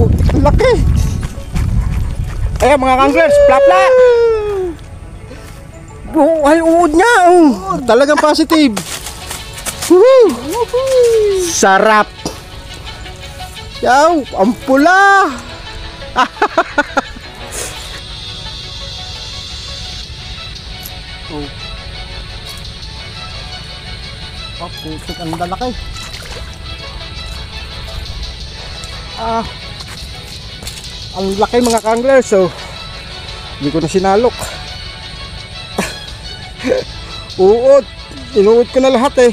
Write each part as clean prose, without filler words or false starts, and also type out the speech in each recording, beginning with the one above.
Ang laki. Ayan mga kanglers, plapla. Oh, ay uod niya. Oh. Talagang positive. Sarap. Yaw, ang pula. Oh. Oh, putik ang lalaki. Ang laki mga kanglers. So, hindi ko na sinalok. Uod. Inuod ko na lahat eh.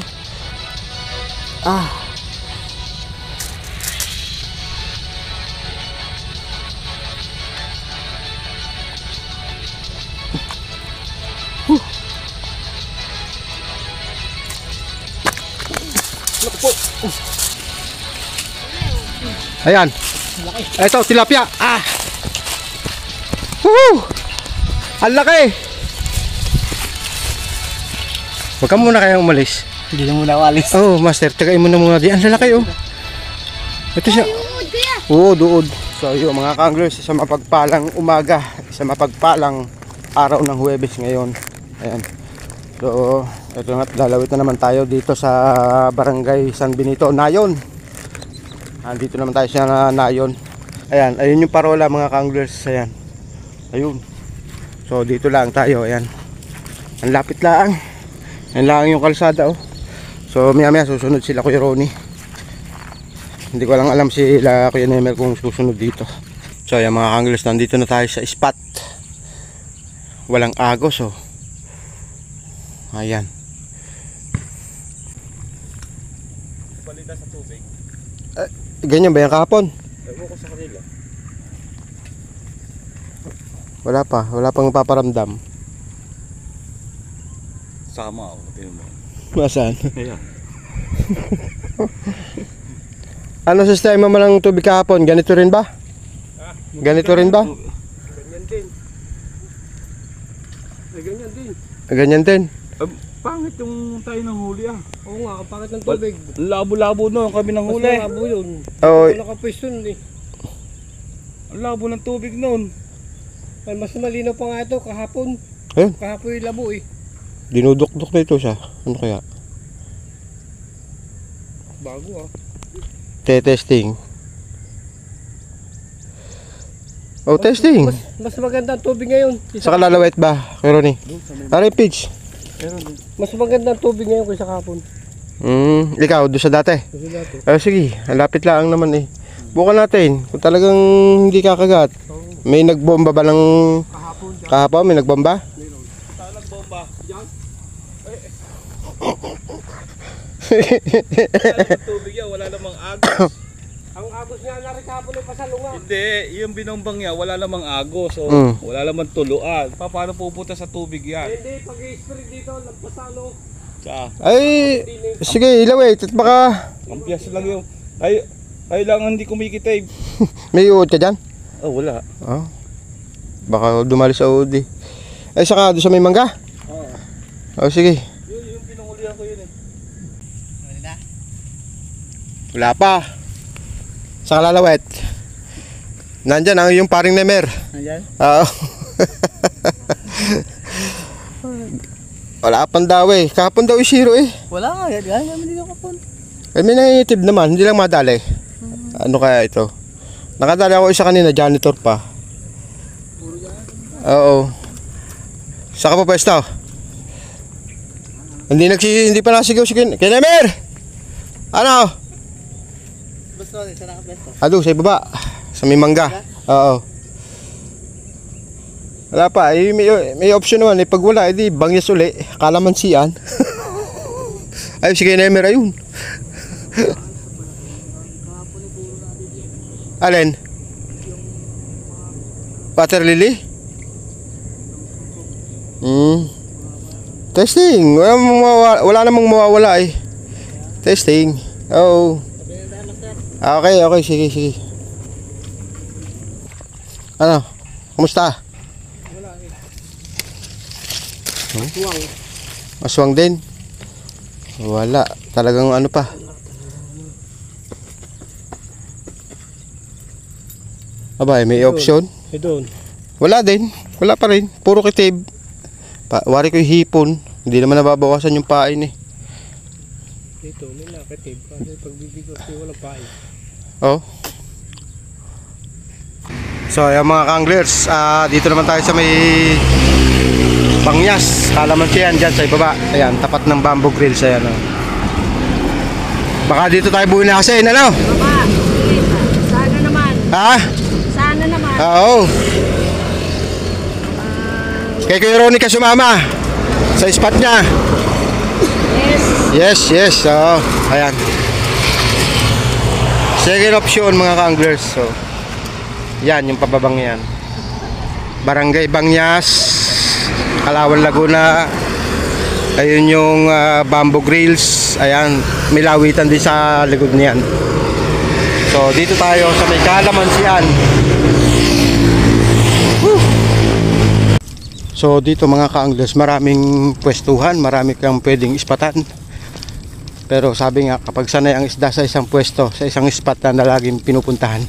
Ayan. Ito, tilapia. Ang laki. Huwag ka muna kayang umalis. Hindi na muna walis. Oh, master, tagayin mo na muna di. Ang lalaki oh. Ito siya. Uod. So yun mga kanglers, isang mapagpalang umaga, isang mapagpalang araw ng Huwebes ngayon. Ayan. So, ito nga, lalawit na naman tayo dito sa Barangay San Benito, Nayon. Andito naman tayo sa Nayon. Ayan, ayun yung parola mga kanglers. Ayan. Ayun. So dito lang tayo, ayan. Ang lapit lang. Ayan lang yung kalsada oh. So maya maya susunod sila Kuya Ronnie. Hindi ko lang alam sila Kuya Nemer kung susunod dito. So ayan mga kanglers, nandito na tayo sa spot. Walang agos oh. Ayan. Balita sa tubig. Ganyan ba yung kahapon? Ewan ko sa kanila. Wala pang paparamdam. Sama ako, tingnan mo. Masaan? Ayan. Ano sistema mo ng tubig kahapon? Ganito rin ba? Ganito rin ba? Ganyan din. Ganyan din. Ganyan din. Pangit yung tayo ng huli Oo nga, ang pangit ng tubig. Labo-labo no, kami ng Mas huli. malabo yun. Oh, Nakapwesto nun eh. Ang labo ng tubig noon. Ay, mas malinaw pa nga ito kahapon. ayun. Kahapon yung labo eh. Dinudok-dok na ito siya. Ano kaya? Bago Testing. Oh, testing. Mas maganda ang tubig ngayon. Sa kalalawit ba, Kuya Ronnie? Aray, Pidge. Mas maganda ang tubig ngayon kaysa kahapon. Ikaw, doon sa dati? Kasi dati. Sige, lapit lang naman eh. Bukan natin, kung talagang hindi kakagat. May nagbomba ba ng kahapon? May nagbomba? Saan nagbomba? Diyan? Ang tubig yan, wala namang agos. Ang agos nga narin kahapon ay pasalunga. Hindi, yung binombang niya, wala namang agos. So, wala namang tuluan. Paano pupunta sa tubig yan? Hindi, pag-i-spray dito, lagpasalo. Ay, sige, ilawit. At baka Ang piyas lang yung... Ay lang hindi kumikita eh. may uod ka dyan? Oh, wala. Oh. Baka dumali sa uod eh. Ay, saka doon sa may mangga? Oo. Sige. Yung pinungulihan ko yun eh. Wala pa. Sa kalalawet. Nandyan ang yung paring Nemer. Nandyan? Oo. Wala pang daw eh. Kahapon daw yung zero eh. Wala nga, yan naman dito kapon. Eh may nanginitib naman, hindi lang madali. Ano kaya ito? Nakadali ako isa kanina, janitor pa. Oo. Saka pa pwesto? Hindi pa nasigaw si Nemer! Ano? Basta, saan nakapwesto? Ado, sa ibaba. Sa may mangga. Oo. Wala pa, eh, may option naman. Eh, pag wala, edi bangyas uli. Kalamansian. Ayun, sige Nemer, ayun. Alin? Water lily? Testing. Wala namang mawawala eh. Testing. Oh. Okay, sige. Ano? Kumusta? Aswang. Aswang din? Wala. Talagang ano pa. Aba, may option. Doon. Wala din. Wala pa rin. Puro kitib. Wari ko yung hipon. Hindi naman nababawasan yung pain eh. Dito, may nakatib. Kasi pagbibigos ko walang pain. Oh. So, ayan mga kanglers. Dito naman tayo sa may Bangyas. Kalamansi yan dyan sa ibaba. Ayan, tapat ng bamboo grills. Ayan, oh. Baka dito tayo buhin na kasi, ano? Baba, sana naman. Ha? Sana naman. Oo. Kay Kuya Ronnie ka sumama sa spot niya. Yes. Yes. Oo. Ayan. Second option mga ka-anglers. So, yan yung pababang yan. Barangay Bangyas, Kalawan, Laguna. Ayun yung bamboo grills. Ayan, may lawitan din sa likod niyan. So, dito tayo sa may Kalamansian. So dito mga ka-anglers, maraming pwestuhan, marami kang pwedeng ispatan. Pero sabi nga, kapag sanay ang isda sa isang pwesto, sa isang spot na laging pinupuntahan,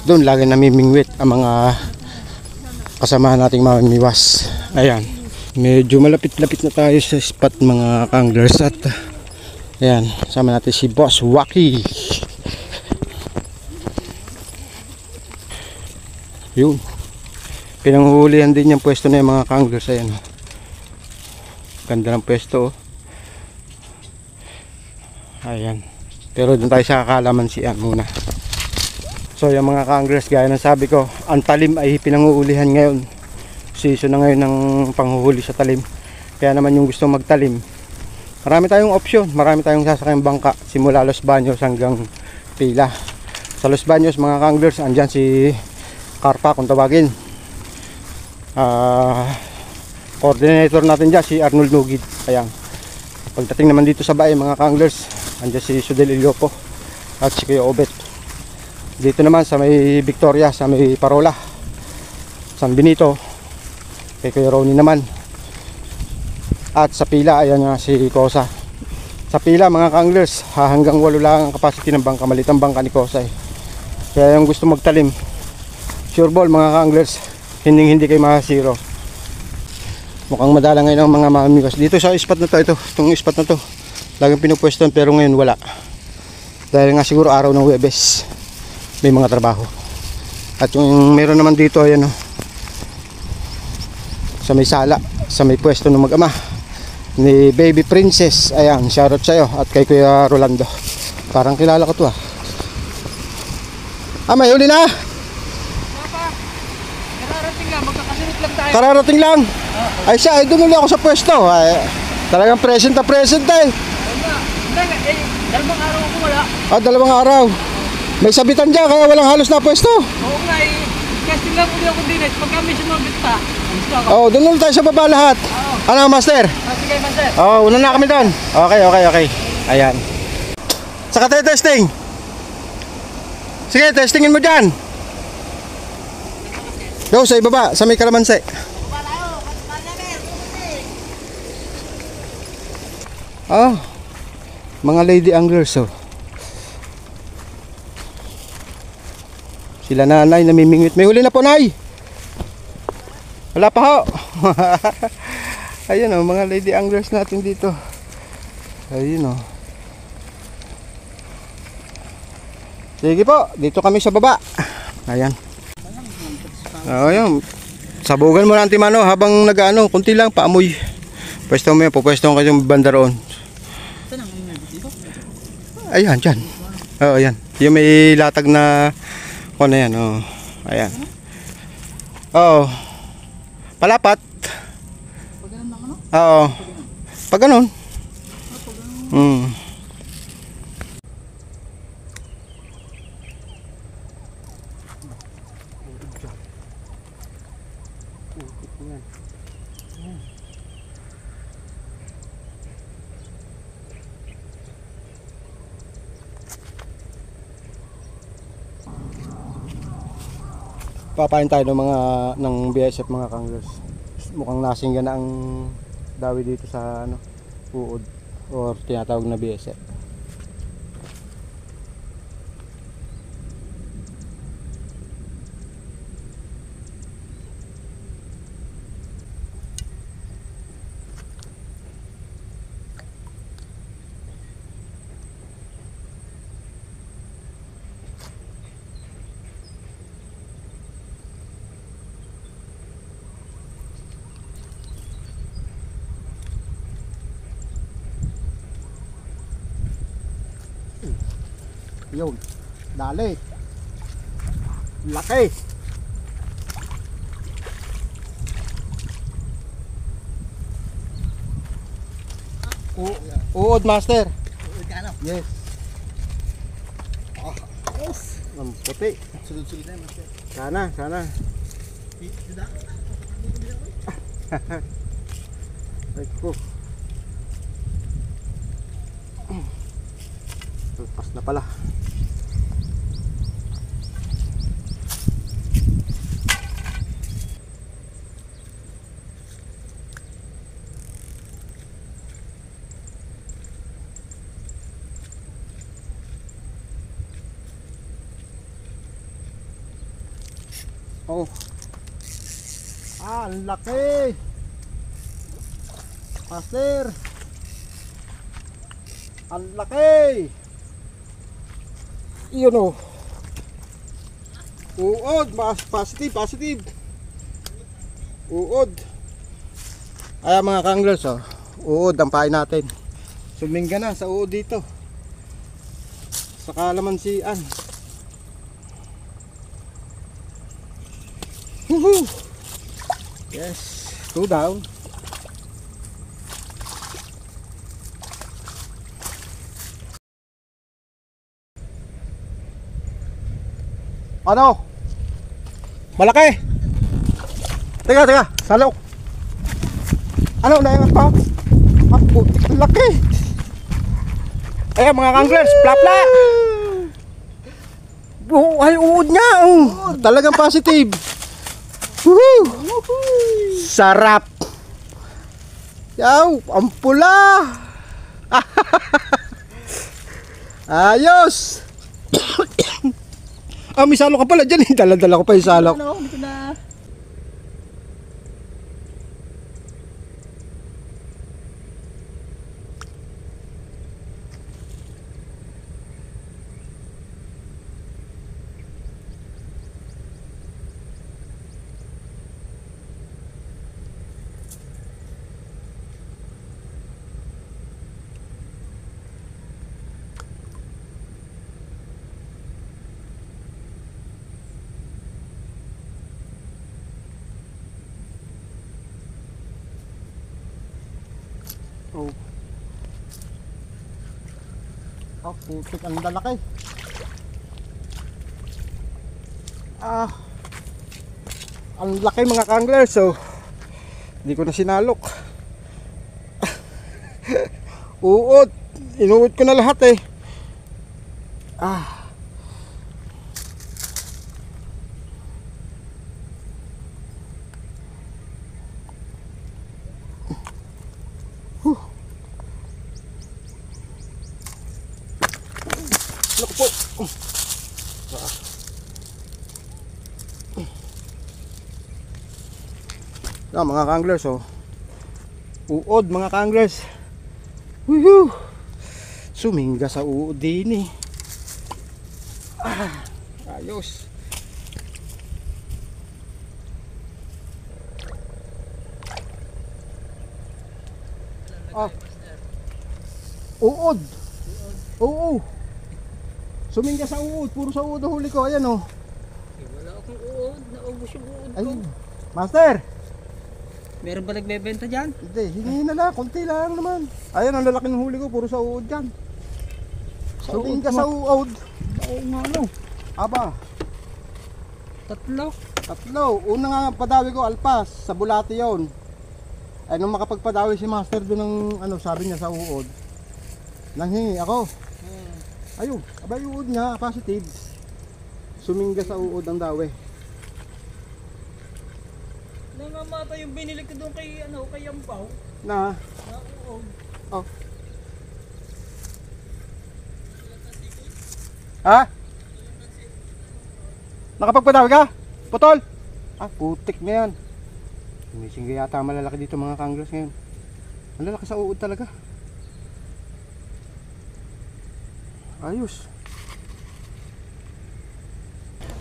doon lagi namimingwit ang mga kasamahan nating mamimiwas. Ayan, medyo malapit-lapit na tayo sa spot mga ka-anglers. At ayan, sama natin si Boss Wacky. Yun, pinanghuhulihan din yung pwesto na yung mga ka-anglers. Ayan, ganda ng pwesto, oh. Ayan, pero doon tayo sa Kalamansian muna. So yung mga ka-anglers, gaya ng sabi ko, ang talim ay pinanghuhulihan ngayon. Season na ngayon ng panghuhuli sa talim. Kaya naman yung gusto magtalim, marami tayong option, marami tayong sasakayang bangka, simula Los Baños hanggang Pila. Sa Los Baños mga ka-anglers, andyan si Karpa kung tawagin. Coordinator natin dyan si Arnold Nugid. Ayan, pagdating naman dito sa bahay mga ka-anglers, andyan si Sudel Iliopo at si Kuya Obet. Dito naman sa may Victoria, sa may Parola, San Benito, kay Kuya Ronnie naman. At sa Pila, ayan nga si Kosa. Sa Pila mga ka-anglers, hanggang 8 lang ang capacity ng bangka, malitang bangka ni Kosa eh. Kaya yung gusto magtalim, sure ball mga ka-anglers, hindi kayo makasiro. Mukhang madala ngayon ang mga mamimiwas dito sa spot na to. Itong spot na to laging pinupwestuhan, pero ngayon wala, dahil nga siguro araw ng Huwebes may mga trabaho. At yung meron naman dito, ayan, oh, sa may sala, sa may pwesto ng mag-ama ni Baby Princess. Ayan, shoutout sa'yo at kay Kuya Rolando. Parang kilala ko to, ah. May huli na. Kararating lang, magkakasunod lang tayo. Kararating lang. Ay siya, ay dumuli ako sa pwesto. Ay, talagang present na present eh. Dalawang araw ako wala. 2 araw. May sabitan dyan, kaya walang halos na pwesto. Oo nga eh. Casting lang ulit ako din eh. Pag kami sumabit pa, gusto ako. Oh, doon ulit tayo sa baba lahat. Ano, master? Sige, master. Oh, una na kami doon. Okay. Ayan. Saka tayo testing. Sige, testingin mo dyan. Go sa ibaba, sa may Kalamansi. Oh, mga lady anglers, oh. Sila nanay namimingwit. May huli na po, nay. Wala pa ho. Ayun, oh, mga lady anglers natin dito. Ayun, oh. Sige po, dito kami sa baba. Ayan. Ayun. Sabugan mo na, Antimano, habang nag-ano, kunti lang paamoy. Pwesto mo yan, pupwesto ko yung banda roon. Ayan, dyan. Oo, ayan. Yung may latag na ano yan, oh. Ayan. Oo. Palapat. Oo. Pag ganun. Papain tayo ng BSF mga kanglers. Mukhang nasinggan na ang dawi dito sa uod or tinatawag na BSF. Yun. Dali. Laki. Uod, master. Yes. Ang puti. Sunod-sunod na master. Sana. Ay ko. Pas na pala. Oh. Ang laki. Master. Ang laki. Iyon oh. Uod, positive. Uod. Ayan mga kanglers oh. Uod ang pain natin. Sumingga na sa uod dito. Sa kalamansian. Woohoo! Yes, 2 down. Ano? Malaki. Teka, salok. Ano na yung pa? Ah, putik, laki. Ayan mga kanglers, plapla. Oh, ay uod niya. Oh. Talagang positive. Woohoo! Sarap. Yaw, ang pula. Ayos. May salo ka pala dyan. Dala-dala ko pa yung salo. Ano, dito na. Oh. Oh, putik ang lalaki. Ang laki mga kanglers. So, hindi ko na sinalok. Uod. Inuod ko na lahat eh. Naku po. Mga kanglers oh. Uod mga kanglers. Woohoo! Sumingga sa uod din eh. Ayos. Uod. Oo. Sumingga sa uod, puro sa uod ang huli ko. Ayan oh. Wala akong uod, naubos yung uod ko. Ayun. Master. Meron ba nagbebenta dyan? Hindi, hingi na lang, konti lang naman. Ayan ang lalaki ng huli ko, puro sa uod dyan. Sumingga sa uod. Oo nga no. Aba, Tatlo. Una nga padawi ko alpas, sa bulati yon. Ay nung makapagpadawi si Master doon ng ano, sabi niya sa uod. Nanghingi ako. Ayun, abay uod niya, positive. Sumingga sa uod ang dawi. Nangamata yung binili ko doon kay Yampaw. Na, Na uod. oh. Ha? Nakapagpadawi ka? Putol? Putik na yan. Sumisingga yata malalaki dito mga kanglers ngayon. Ang lalaki sa uod talaga. Ayos.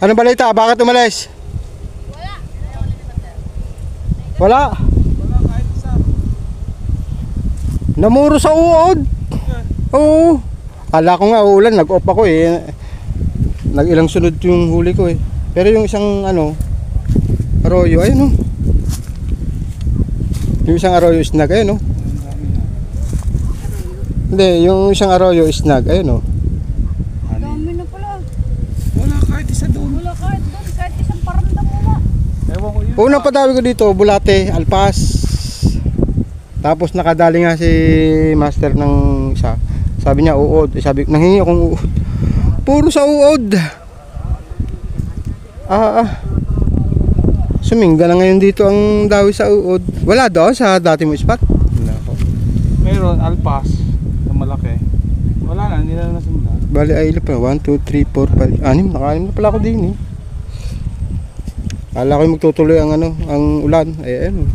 Ano balita? Bakit umalis? Wala. Wala kahit isa. Namuro sa uod. Oo. Kala ko nga ulan, nag-off ako eh. Nag-ilang sunod yung huli ko eh. Pero yung isang arroyo, ayun oh. Yung isang arroyo snag, ayun oh. Hindi, yung isang arroyo snag, ayun oh. Dami na pala. Wala kahit isa doon. Wala kahit doon, kahit isang paramdam wala. Ewan ko yun. Unang padawi ko dito, bulate, alpas. Tapos nakadali nga si master ng isa. Sabi niya uod, sabi nanghingi akong uod. Puro sa uod. Sumingga na ngayon dito ang dawi sa uod. Wala daw sa dati mo spot. Wala ko. Mayroon alpas na malaki. Wala na, hindi na nasundan. Bali ay ilan pa? 1, 2, 3, 4, 5, 6. Naka-6 na pala ako din eh. Kala ko magtutuloy ang ang ulan. Ayun.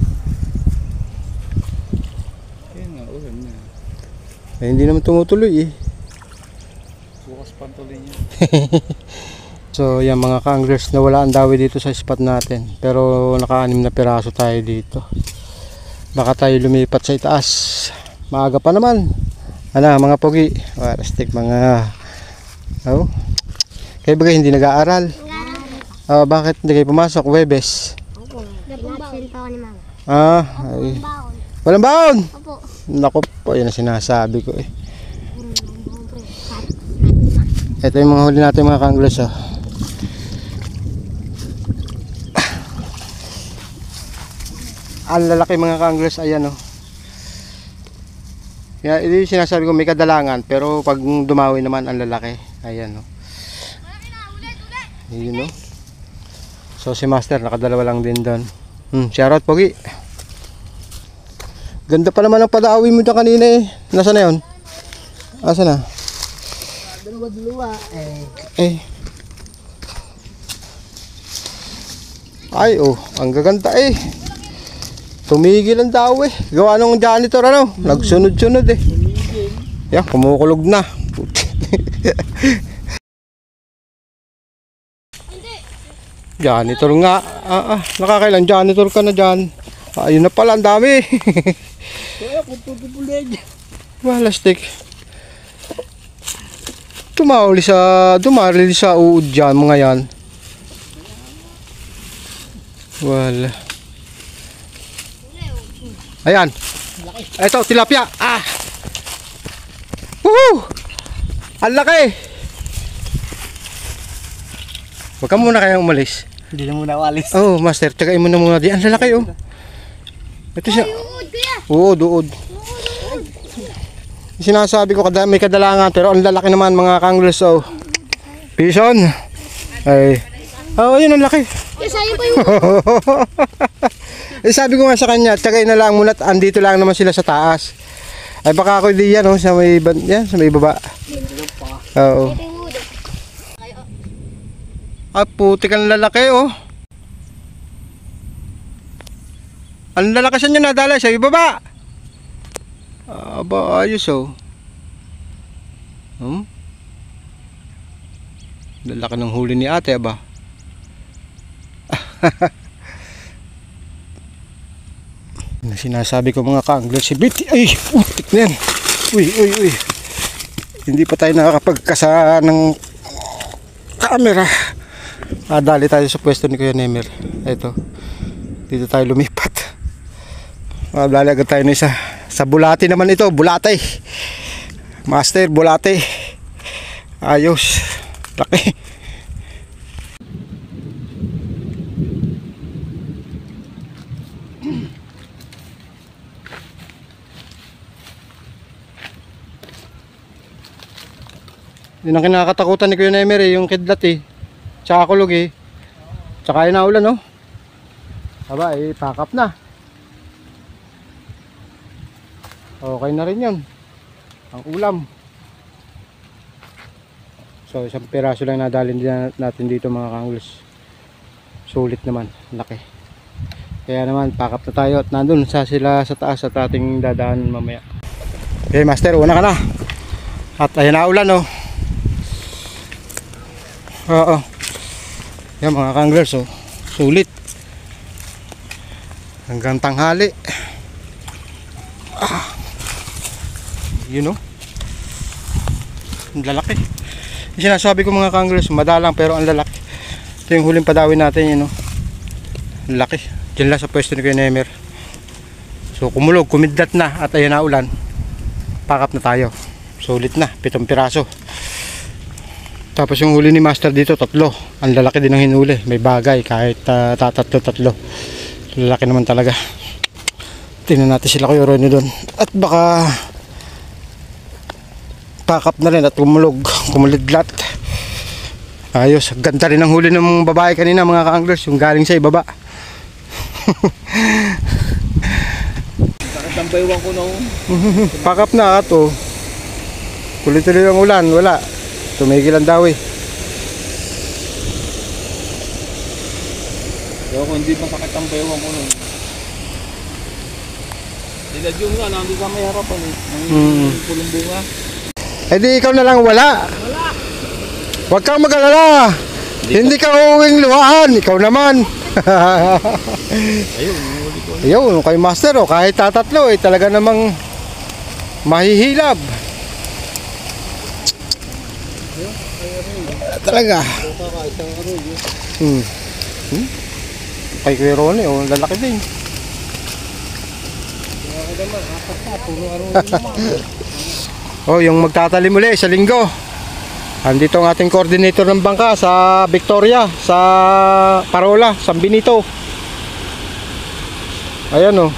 Ayun nga, ulan na. Ay, hindi naman tumutuloy eh. Bukas pantuloy niya. So yan mga ka-anglers, nawala ang dawi dito sa spot natin. Pero naka-6 na piraso tayo dito. Baka tayo lumipat sa itaas. Maaga pa naman. Mga pogi. Stick mga kayo bagay hindi nag-aaral. Bakit hindi kayo pumasok? Webes. Opo, pinabsent pa ako ni mama. Ay. Baon. Walang baon. Opo. Naku po, yan ang sinasabi ko eh. Ito yung mga huli natin mga ka-anglers oh. Ang lalaki mga ka-anglers, ayan oh. Kaya ito yung sinasabi ko may kadalangan, pero pag dumawi naman ang lalaki, ayan oh. Yun oh. So si master nakadalawa lang din doon. Shoutout pogi. Ganda pa naman ang padawi mo dyan kanina eh. Nasaan na yun? Asa na? Dalawa. Ay oh, ang gaganda eh. Tumigil ang daw eh. Gawa nung janitor nagsunod-sunod eh. Yan, kumukulog na. Janitor nga. Nakakailan janitor ka na dyan. Ayun na pala, ang dami. Kaya kung tutupulig. Malastik. Dumarili sa uod dyan, mga yan. Wala. Ayan. Ito, tilapia. Woohoo! Ang laki. Huwag ka muna kayang umalis. Hindi na muna walis. Oh, master, tagayin mo na muna di. Ang lalaki oh. Ito siya. Uod. Sinasabi ko may kadalangan pero ang lalaki naman mga ka-anglers oh. Pison. Ay. Ayun ang laki. Isayin po yung Sabi ko nga sa kanya, tagayin na lang muna at andito lang naman sila sa taas. Ay baka ako di yan oh, sa may sa may baba. Oo. Putik ang lalaki oh. Ang lalaki siya niya nadala sa ibaba. Aba, ayos oh. Lalaki ng huli ni ate aba. Sinasabi ko mga ka-anglers, si Betty, ay, putik na yan. Uy. Hindi pa tayo nakakapagkasa ng camera. Dali tayo sa pwesto ni Kuya Nemer. Ito, dito tayo lumipat. Dali agad tayo na isa. Sa bulate naman ito, bulate. Master, bulate. Ayos. Laki. Yun ang kinakatakutan ni Kuya Nemer yung kidlat eh. Tsaka kulog eh. Tsaka yun na ulan no. Aba pack up na. Okay na rin yun. Ang ulam. So isang piraso lang nadalhin din natin dito mga ka-anglers. Sulit naman. Laki. Kaya naman pack up na tayo at nandun sila sa taas at ating dadaan mamaya. Okay master, una ka na. At ayan na ulan no. Oo. Yan mga ka-anglers oh. Sulit. Hanggang tanghali. Yun oh. Ang lalaki. Yung sinasabi ko mga kanglers, madalang pero ang lalaki. Ito yung huling padawin natin, yun, no? Ang laki. Diyan lang sa pwesto ni Kuya Nemer. So kumulog, kumidlat na at ayan na ulan. Pack up na tayo. Sulit na, 7 piraso. Tapos yung huli ni Master dito, 3. Ang lalaki din ng hinuli. May bagay kahit tatlo. Lalaki naman talaga. Tingnan natin sila Kuya Ronnie doon. At baka pack up na rin at kumulidlat. Ayos, ganda rin ang huli ng babae kanina mga ka-anglers, yung galing sa ibaba. Sakit ang baywang ko no. Pack up na ato. Tuloy-tuloy ang ulan, wala. Tumigil ang dawi. Pero kung hindi masakit ang baywang ko no. Dilad yung nga, nandun sa may harapan eh. Ang pulong bunga. Eh di ikaw na lang wala. Huwag kang mag-alala. Hindi ka uuwing luhaan. Ikaw naman. Ayun, huli ko. Ayun, kay Master oh, kahit tatatlo eh, talaga namang mahihilab. Talaga. Kay Kuya Ronnie oh, lalaki din. Oh, yung magtatalim uli sa linggo. Andito ang ating coordinator ng bangka sa Victoria, sa Parola, San Benito. Ayan oh.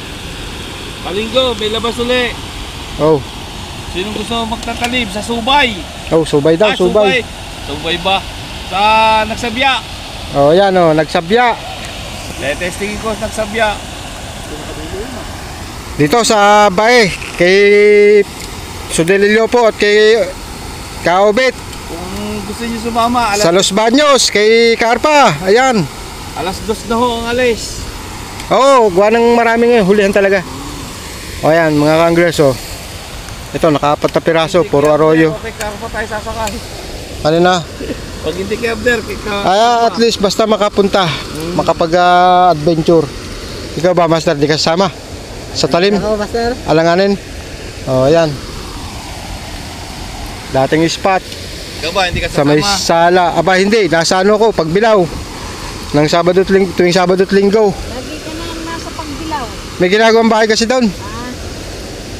Palinggo, may labas uli. Oh. Sinong gusto magtatalib sa Subay? Oh, subay daw, subay. Subay ba? Sa Nagsabya. Oh, ayan oh, nagsabya. Testingin ko sa Nagsabya. Dito sa Bae, kay Sudelilio po at kay Kaobet. Kung gusto niyo sumama, Sa Los Baños, kay Carpa. Ayan. alas 2 na ho ang alis. Oo, gawa ng maraming hulihan talaga. O ayan, mga kanglers oh. Ito, naka-4 na piraso, puro arroyo. Okay, karo pa tayo sasakay. Ano na? Pag hindi kay Abder, At least basta makapunta, makapag-adventure. Ikaw ba, Master, di ka sasama? Sa talim? Ako, Master. Alanganin? O, ayan. Dating spot Ikaw ba, hindi ka sa may sasama? sala. Aba, hindi, nasa ano ko, Pagbilaw. Ng Sabado at Linggo, tuwing Sabado at Linggo. Lagi ka na nasa Pagbilaw. May ginagawang bahay kasi doon.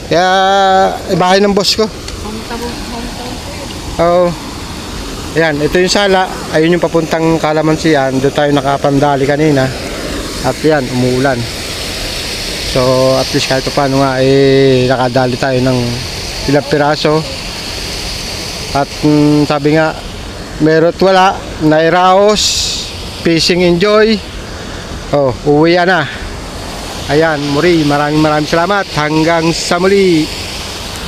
Kaya, bahay ng boss ko. Hometown ko yun. Oo. Ayan, ito yung sala. Ayun yung papuntang Kalamansian. Doon tayo nakapandali kanina. At yan, umuulan. So, at least kahit paano nga, nakadali tayo ng ilang piraso. At sabi nga, meron at wala, nairaos, fishing enjoy. Oh, uwi na. Ayan, Muri, maraming salamat. Hanggang sa muli.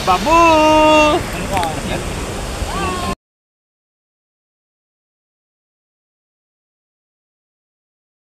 Babu!